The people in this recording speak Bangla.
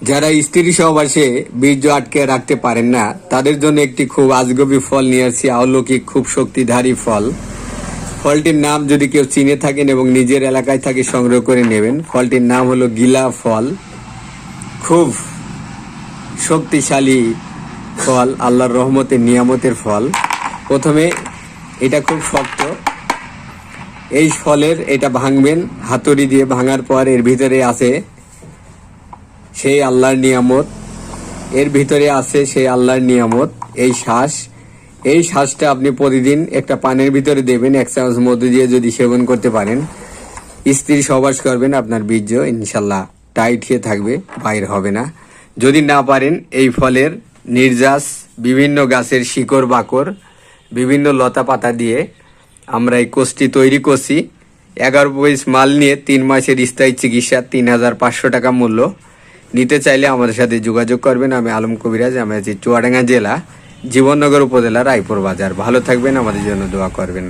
যারা স্ত্রী সহবাসে বীর্য আটকে রাখতে পারেন না তাদের জন্য একটি খুব আজগবি ফল নিয়ে আসছি, অলৌকিক খুব শক্তিধারী ফল। ফলটির নাম যদি কেউ চিনে থাকেন এবং নিজের এলাকায় থাকে সংগ্রহ করে নেবেন। ফলটির নাম হলো গিলা ফল। খুব শক্তিশালী ফল, আল্লাহর রহমতের নিয়ামতের ফল। প্রথমে এটা খুব শক্ত, এই ফলের এটা ভাঙবেন হাতুড়ি দিয়ে। ভাঙার পর এর ভিতরে আছে সেই আল্লাহর নিয়ামত, এর ভিতরে আছে সেই আল্লাহর নিয়ামত। এই শ্বাসটা আপনি প্রতিদিন একটা পানের ভিতরে দেবেন, 1 চামচ মধু দিয়ে যদি সেবন করতে পারেন, স্ত্রী সহবাস করবেন, আপনার বীর্য ইনশাল্লাহ টাইট হয়ে থাকবে, বাইর হবে না। যদি না পারেন এই ফলের নির্যাস বিভিন্ন গাছের শিকড় বাকড় বিভিন্ন লতা পাতা দিয়ে আমরা এই কোষটি তৈরি করছি। 11 পিস মাল নিয়ে 3 মাসের স্থায়ী চিকিৎসা, 3500 টাকা মূল্য। নিতে চাইলে আমাদের সাথে যোগাযোগ করবেন। আমি আলম কবিরাজ, আমি আছি চুয়াডাঙ্গা জেলা, জীবননগর উপজেলা, রায়পুর বাজার। ভালো থাকবেন, আমাদের জন্য দোয়া করবেন।